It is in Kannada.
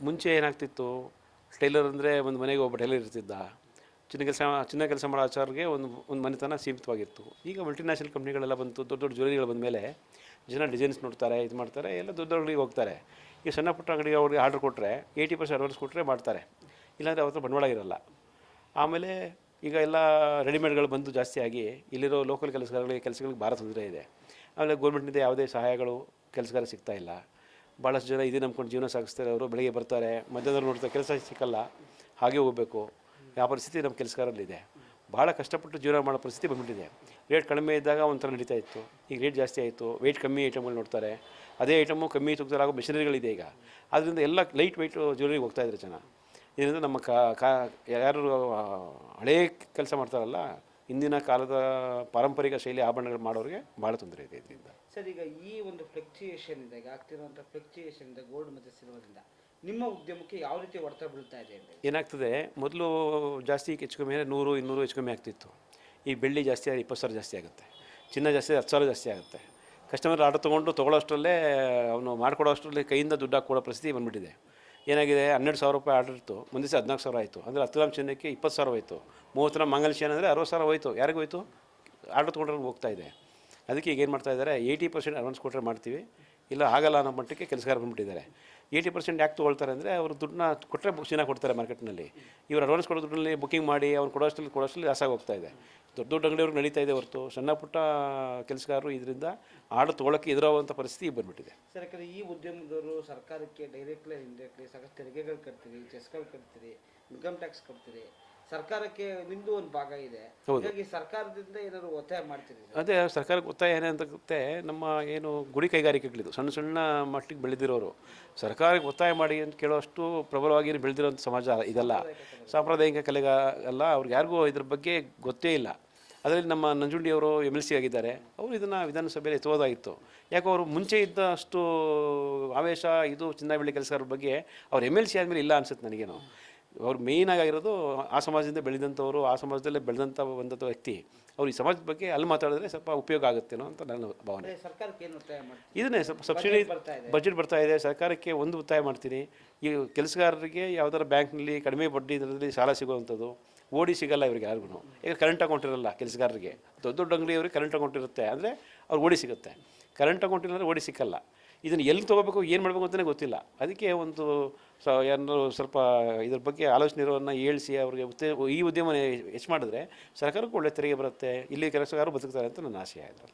ಮುಂಚೆ ಏನಾಗ್ತಿತ್ತು, ಟೈಲರ್ ಅಂದರೆ ಒಂದು ಮನೆಗೆ ಒಬ್ಬ ಟೈಲರ್ ಇರ್ತಿದ್ದ. ಚಿನ್ನ ಕೆಲಸ ಮಾಡೋ ಆಚಾರ್ಗೆ ಒಂದು ಮನೆತನ ಸೀಮಿತವಾಗಿತ್ತು. ಈಗ ಮಲ್ಟಿನ್ಯಾಷನಲ್ ಕಂಪ್ನಿಗಳೆಲ್ಲ ಬಂತು, ದೊಡ್ಡ ದೊಡ್ಡ ಜ್ಯುವೆಲರಿಗಳು ಬಂದ ಮೇಲೆ ಜನ ಡಿಸೈನ್ಸ್ ನೋಡ್ತಾರೆ, ಇದು ಮಾಡ್ತಾರೆ, ಎಲ್ಲ ದೊಡ್ಡ ಅಂಗಡಿಗೆ ಹೋಗ್ತಾರೆ. ಈಗ ಸಣ್ಣ ಪುಟ್ಟ ಅಂಗಡಿಗೆ ಅವ್ರಿಗೆ ಆರ್ಡ್ರ್ ಕೊಟ್ಟರೆ 80% ಅಡ್ವಾನ್ಸ್ ಕೊಟ್ಟರೆ ಮಾಡ್ತಾರೆ, ಇಲ್ಲಾಂದರೆ ಅವ್ರ ಹತ್ರ ಬಂಡವಾಳ ಇರೋಲ್ಲ. ಆಮೇಲೆ ಈಗ ಎಲ್ಲ ರೆಡಿಮೇಡ್ಗಳು ಬಂದು ಜಾಸ್ತಿ ಆಗಿ ಇಲ್ಲಿರೋ ಲೋಕಲ್ ಕೆಲಸಗಳಿಗೆ ಭಾಳ ತೊಂದರೆ ಇದೆ. ಆಮೇಲೆ ಗೌರ್ಮೆಂಟ್ನಿಂದ ಯಾವುದೇ ಸಹಾಯಗಳು ಕೆಲಸಗಾರ ಸಿಗ್ತಾಯಿಲ್ಲ. ಭಾಳಷ್ಟು ಜನ ಇದೇ ನಂಬ್ಕೊಂಡು ಜೀವನ ಸಾಗಿಸ್ತಾರೆ. ಅವರು ಬೆಳಗ್ಗೆ ಬರ್ತಾರೆ, ಮಧ್ಯದಲ್ಲಿ ನೋಡ್ತಾರೆ, ಕೆಲಸ ಸಿಕ್ಕಲ್ಲ, ಹಾಗೆ ಹೋಗಬೇಕು. ಆ ಪರಿಸ್ಥಿತಿ ನಮ್ಮ ಕೆಲಸಗಾರಲ್ಲಿದೆ. ಭಾಳ ಕಷ್ಟಪಟ್ಟು ಜೀವನ ಮಾಡೋ ಪರಿಸ್ಥಿತಿ ಬಂದುಬಿಟ್ಟಿದೆ. ರೇಟ್ ಕಡಿಮೆ ಇದ್ದಾಗ ಒಂಥರ ನಡೀತಾ ಇತ್ತು, ಈಗ ರೇಟ್ ಜಾಸ್ತಿ ಆಯಿತು, ವೆಯ್ಟ್ ಕಮ್ಮಿ ಐಟಮ್ಗಳು ನೋಡ್ತಾರೆ. ಅದೇ ಐಟಮು ಕಮ್ಮಿ ತೂಕದಲ್ಲಾಗೋ ಮೆಷಿನರಿಗಳಿದೆ ಈಗ. ಆದ್ದರಿಂದ ಎಲ್ಲ ಲೈಟ್ ವೆಯ್ಟು ಜ್ಯುವೆಲರಿಗೆ ಹೋಗ್ತಾಯಿದ್ದಾರೆ ಜನ. ಇದರಿಂದ ನಮ್ಮ ಯಾರು ಹಳೇ ಕೆಲಸ ಮಾಡ್ತಾರಲ್ಲ, ಇಂದಿನ ಕಾಲದ ಪಾರಂಪರಿಕ ಶೈಲಿ ಆಭರಣಗಳು ಮಾಡೋರಿಗೆ ಭಾಳ ತೊಂದರೆ ಇದೆ ಇದರಿಂದ. ಸರ್, ಈಗ ಈ ಒಂದು ಫ್ಲಕ್ಚುಯೇಷನ್ ಇದೆ, ಈಗ ಆಗ್ತಿರುವಂಥ ಫ್ಲಕ್ಚುಯೇಷನ್ ಗೋಲ್ಡ್ ಮತ್ತು ಸಿಲ್ವರಿಂದ ನಿಮ್ಮ ಉದ್ಯಮಕ್ಕೆ ಯಾವ ರೀತಿ ಹೊಡೆತ ಬೀಳ್ತಾ ಇದೆ ಅಂತ? ಏನಾಗ್ತದೆ, ಮೊದಲು ಜಾಸ್ತಿ ಹೆಚ್ಚು ಕಮ್ಮಿ ಅಂದರೆ 100-200 ಹೆಚ್ಚು ಕಮ್ಮಿ ಆಗ್ತಿತ್ತು. ಈ ಬೆಳ್ಳಿ ಜಾಸ್ತಿ ಆಗಿ 20,000 ಜಾಸ್ತಿ ಆಗುತ್ತೆ, ಚಿನ್ನ ಜಾಸ್ತಿ 10,000 ಜಾಸ್ತಿ ಆಗುತ್ತೆ. ಕಸ್ಟಮರ್ ಆರ್ಡರ್ ತೊಗೊಳ್ಳೋಷ್ಟರಲ್ಲೇ ಅವನು ಮಾಡಿಕೊಡೋ ಅಷ್ಟರಲ್ಲಿ ಕೈಯಿಂದ ದುಡ್ಡು ಹಾಕ್ಕೊಡೋ ಪರಿಸ್ಥಿತಿ ಬಂದುಬಿಟ್ಟಿದೆ. ಏನಾಗಿದೆ, 12,000 ರೂಪಾಯಿ ಆರ್ಡರ್ ಇತ್ತು, ಮುಂದೆ 14,000 ಆಯಿತು. ಅಂದರೆ 10 ಗ್ರಾಮ್ ಚಿನ್ನಕ್ಕೆ 20,000 ಹೋಯಿತು. 30 ಗ್ರಾಮ್ ಮಂಗಲ ಚಿನ್ನ ಅಂದರೆ 60,000 ಹೋಯಿತು. ಯಾರಿಗೂ ಹೋಯಿತು? ಆರ್ಡರ್ ತೊಗೊಂಡ್ರೆ ಹೋಗ್ತಾ ಇದೆ. ಅದಕ್ಕೆ ಈಗ ಏನು ಮಾಡ್ತಾ ಇದ್ದಾರೆ, 80% ಅಡ್ವಾನ್ಸ್ ಕೊಟ್ಟರೆ ಮಾಡ್ತೀವಿ, ಇಲ್ಲ ಆಗಲ್ಲ ಅನ್ನೋ ಮಟ್ಟಕ್ಕೆ ಕೆಲಸಗಾರ ಬಂದುಬಿಟ್ಟಿದ್ದಾರೆ. 80% ಯಾಕೆ ತೊಗೊಳ್ತಾರೆ ಅಂದರೆ, ಅವರು ದುಡ್ಡನ್ನ ಕೊಟ್ಟರೆ ಚಿನ್ನ ಕೊಡ್ತಾರೆ ಮಾರ್ಕೆಟ್ನಲ್ಲಿ. ಇವರು ಅಡ್ವಾನ್ಸ್ ಕೊಡೋ ದುಡ್ಡಲ್ಲಿ ಬುಕ್ಕಿಂಗ್ ಮಾಡಿ ಅವ್ನು ಕೊಡೋಷ್ಟರಲ್ಲಿ ಲಾಸಾಗಿ ಹೋಗ್ತಾ ಇದೆ. ದೊಡ್ಡ ದೊಡ್ಡ ಅಂಗಡಿಯವ್ರಿಗೆ ನಡೀತಾ ಇದೆ ಹೊರತು ಸಣ್ಣ ಪುಟ್ಟ ಕೆಲಸಗಾರರು ಇದರಿಂದ ಆರ್ಡರ್ ತೊಗೊಳಕ್ಕೆ ಎದುರಾಗುವಂಥ ಪರಿಸ್ಥಿತಿ ಬಂದುಬಿಟ್ಟಿದೆ. ಸರ್, ಯಾಕಂದರೆ ಈ ಉದ್ಯಮದವರು ಸರ್ಕಾರಕ್ಕೆ ಡೈರೆಕ್ಟ್ಲಿ ಇಂಡೈರೆಕ್ಟ್ಲಿ ಸಾಕಷ್ಟು ತೆರಿಗೆಗಳು ಕಟ್ತೀರಿ, ಚೆಸ್ಗಳು ಕಟ್ತೀರಿ, ಇನ್ಕಮ್ ಟ್ಯಾಕ್ಸ್ ಕಟ್ತೀರಿ. ಸರ್ಕಾರಕ್ಕೆ ನಿಮ್ಮದು ಒಂದು ಭಾಗ ಇದೆ. ಹೀಗಾಗಿ ಸರ್ಕಾರದಿಂದ ಏನಾದರೂ ಒತ್ತಾಯ ಮಾಡ್ತೀರಿ? ಅದೇ ಸರ್ಕಾರಕ್ಕೆ ಒತ್ತಾಯ ಏನಾಗುತ್ತೆ, ನಮ್ಮ ಏನು ಗುಡಿ ಕೈಗಾರಿಕೆಗಳಿದು ಸಣ್ಣ ಸಣ್ಣ ಮಟ್ಟಿಗೆ ಬೆಳೆದಿರೋರು ಸರ್ಕಾರಕ್ಕೆ ಒತ್ತಾಯ ಮಾಡಿ ಅಂತ ಕೇಳೋಷ್ಟು ಪ್ರಬಲವಾಗಿ ಬೆಳೆದಿರೋಂಥ ಸಮಾಜ ಇದೆಲ್ಲ. ಸಾಂಪ್ರದಾಯಿಕ ಕಲೆಗ ಎಲ್ಲ ಅವ್ರಿಗೆ ಯಾರಿಗೂ ಇದ್ರ ಬಗ್ಗೆ ಗೊತ್ತೇ ಇಲ್ಲ. ಅದರಲ್ಲಿ ನಮ್ಮ ನಂಜುಂಡಿಯವರು MLC ಆಗಿದ್ದಾರೆ. ಅವರು ಇದನ್ನು ವಿಧಾನಸಭೆಯಲ್ಲಿ ಎತ್ತುವುದಾಗಿತ್ತು. ಯಾಕೋ ಅವರು ಮುಂಚೆ ಇದ್ದಷ್ಟು ಆವೇಶ ಇದು ಚಿನ್ನ ಬೆಳ್ಳಿ ಕೆಲಸಗಾರರ ಬಗ್ಗೆ ಅವ್ರು MLC ಆದಮೇಲೆ ಇಲ್ಲ ಅನ್ಸುತ್ತೆ ನನಗೇನು. ಅವ್ರು ಮೇಯ್ನಾಗಿರೋದು ಆ ಸಮಾಜದಿಂದ ಬೆಳೆದಂಥವ್ರು, ಆ ಸಮಾಜದಲ್ಲೇ ಬೆಳೆದಂಥ ಬಂದಂಥ ವ್ಯಕ್ತಿ. ಅವ್ರು ಈ ಸಮಾಜದ ಬಗ್ಗೆ ಅಲ್ಲಿ ಮಾತಾಡಿದ್ರೆ ಸ್ವಲ್ಪ ಉಪಯೋಗ ಆಗುತ್ತೇನೋ ಅಂತ ನನ್ನ ಭಾವನೆ. ಸರ್ಕಾರಕ್ಕೆ ಏನು ಒತ್ತಾಯ ಮಾಡ್ತೀವಿ? ಇದನ್ನೇ ಸ್ವಲ್ಪ ಸಬ್ಸಿಡಿ ಬಜೆಟ್ ಬರ್ತಾ ಇದೆ. ಸರ್ಕಾರಕ್ಕೆ ಒಂದು ಒತ್ತಾಯ ಮಾಡ್ತೀನಿ, ಈ ಕೆಲಸಗಾರರಿಗೆ ಯಾವುದಾದ್ರು ಬ್ಯಾಂಕ್ನಲ್ಲಿ ಕಡಿಮೆ ಬಡ್ಡಿ ದರದಲ್ಲಿ ಸಾಲ ಸಿಗುವಂಥದ್ದು. ಓಡಿ ಸಿಗಲ್ಲ ಇವ್ರಿಗೆ ಯಾರಿಗೂ. ಈಗ ಕರೆಂಟ್ ಅಕೌಂಟ್ ಇರಲ್ಲ ಕೆಲಸಗಾರರಿಗೆ. ದೊಡ್ಡ ದೊಡ್ಡ ಅಂಗಡಿಯವ್ರಿಗೆ ಕರೆಂಟ್ ಅಕೌಂಟ್ ಇರುತ್ತೆ, ಅಂದರೆ ಅವ್ರು ಓಡಿ ಸಿಗುತ್ತೆ. ಕರೆಂಟ್ ಅಕೌಂಟ್ ಇಲ್ಲಂದರೆ ಓಡಿ ಸಿಕ್ಕಲ್ಲ. ಇದನ್ನು ಎಲ್ಲಿ ತೊಗೋಬೇಕು, ಏನು ಮಾಡಬೇಕು ಅಂತಲೇ ಗೊತ್ತಿಲ್ಲ. ಅದಕ್ಕೆ ಒಂದು ಏನಾದ್ರು ಸ್ವಲ್ಪ ಇದ್ರ ಬಗ್ಗೆ ಆಲೋಚನೆ ಇರೋರನ್ನ ಹೇಳಿಸಿ ಅವ್ರಿಗೆ ಈ ಉದ್ಯಮ ಹೆಚ್ಚು ಮಾಡಿದ್ರೆ ಸರ್ಕಾರಕ್ಕೂ ಒಳ್ಳೆ ತೆರಿಗೆ ಬರುತ್ತೆ, ಇಲ್ಲಿ ಕೆಲಸಗಾರರು ಬದುಕ್ತಾರೆ ಅಂತ ನನ್ನ ಆಶಯ ಇದೆ.